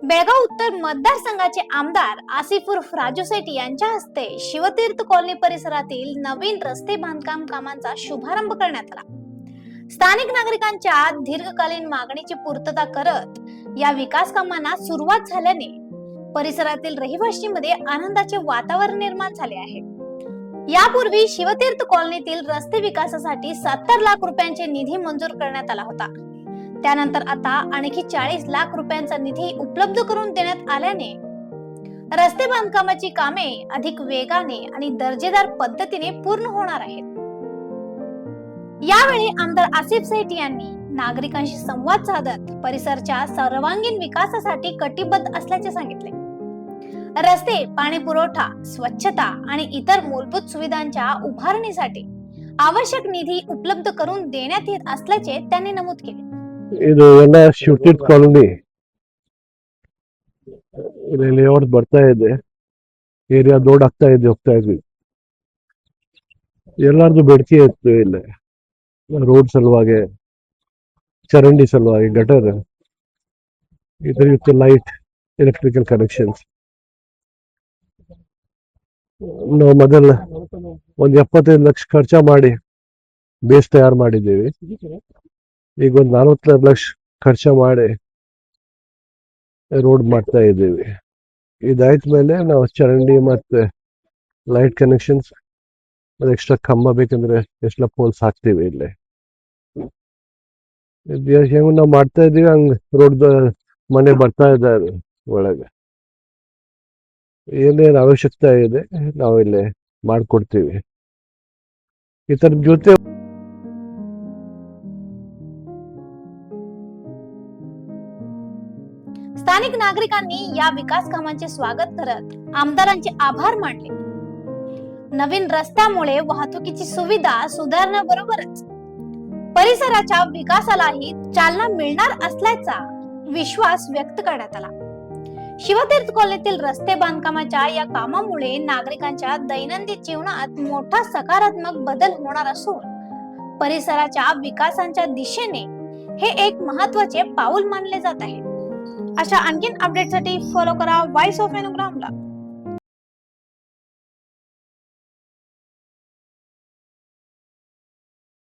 बेळगाव उत्तर मतदारसंघाचे आमदार आसिफ उर्फ राजू सेठ यांच्या हस्ते शिवतीर्थ कॉलनी परिसरातील नवीन रस्ते बांधकाम कामांचा शुभारंभ करण्यात आला। स्थानिक नागरिकांच्या दीर्घकालीन मागणीची पूर्तता करत या विकास कामांना सुरुवात झाल्याने परिसरातील रहिवाशांमध्ये आनंदाचे वातावरण निर्माण झाले आहे। यापूर्वी शिवतीर्थ कॉलनीतील रस्ते विकासासाठी 70 लाख रुपयांचे निधी मंजूर करण्यात आला होता। त्यानंतर आता आणखी 40 लाख रुपयांचा निधी उपलब्ध करून देण्यात आल्याने रस्ते बांधकामाची कामे अधिक वेगाने आणि दर्जेदार पद्धतीने पूर्ण होणार आहेत। यावेळी आमदार आसिफ सेठ यांनी नागरिकांशी संवाद साधत परिसराच्या सर्वांगीण विकासासाठी कटिबद्ध असल्याचे सांगितले। रस्ते, पाणी पुरवठा, स्वच्छता आणि इतर मूलभूत सुविधांच्या उभारणीसाठी आवश्यक निधी उपलब्ध करून देण्यात येत असल्याचे त्यांनी नमूद केले। ಇದು ಎಲ್ಲ ಶಿವತೀರ್ಥ ಕಾಲೋನಿ ಇಲ್ಲಿ ಲೇಔಟ್ ಬರ್ತಾ ಇದೆ, ಏರಿಯಾ ದೊಡ್ಡ ಆಗ್ತಾ ಇದೆ, ಹೋಗ್ತಾ ಇದ್ವಿ। ಎಲ್ಲಾರ್ದು ಬೇಡಿಕೆ ಇತ್ತು ಇಲ್ಲಿ ರೋಡ್ ಸಲುವಾಗಿ, ಚರಂಡಿ ಸಲುವಾಗಿ, ಗಟರ್, ಇದರ ಜೊತೆ ಲೈಟ್, ಎಲೆಕ್ಟ್ರಿಕಲ್ ಕನೆಕ್ಷನ್ಸ್। ನಾವು ಮೊದಲ ಒಂದು 75 ಲಕ್ಷ ಖರ್ಚು ಮಾಡಿ ಬೇಸ್ ತಯಾರು ಮಾಡಿದ್ದೀವಿ। ಈಗ ಒಂದು 40 ಲಕ್ಷ ಖರ್ಚು ಮಾಡಿ ರೋಡ್ ಮಾಡ್ತಾ ಇದ್ದೀವಿ। ಇದಾಯ್ತ ಮೇಲೆ ನಾವು ಚರಂಡಿ ಮತ್ತೆ ಲೈಟ್ ಕನೆಕ್ಷನ್ಸ್ ಎಕ್ಸ್ಟ್ರಾ ಕಂಬ ಬೇಕಂದ್ರೆ ಎಕ್ಸ್ಟ್ರಾ ಪೋಲ್ಸ್ ಹಾಕ್ತೀವಿ ಇಲ್ಲಿ। ಹೆಂಗ್ ನಾವು ಮಾಡ್ತಾ ಇದೀವಿ ಹಂಗ ರೋಡ್ ಮನೆ ಬರ್ತಾ ಇದ್ದಾರೆ ಒಳಗೆ। ಏನೇನು ಅವಶ್ಯಕತೆ ಇದೆ ನಾವು ಇಲ್ಲಿ ಮಾಡ್ಕೊಡ್ತೀವಿ। ಇದರ ಜೊತೆ स्थानिक नागरिकांनी या विकास कामांचे स्वागत करत आमदारांचे आभार मानले। नवीन रस्त्यामुळे वाहतुकीची सुविधा सुधारण्याबरोबरच परिसराच्या विकासालाही चालना मिळणार असल्याचा विश्वास व्यक्त करण्यात आला। शिवतीर्थ कॉलनीतील रस्ते बांधकामाच्या या कामामुळे नागरिकांच्या दैनंदिन जीवनात मोठा सकारात्मक बदल होणार असून परिसराच्या विकासाच्या दिशेने हे एक महत्त्वाचे पाऊल मानले जात आहे। अशा आणखीन अपडेटसाठी फॉलो करा व्हॉइस ऑफ अनुग्रामला।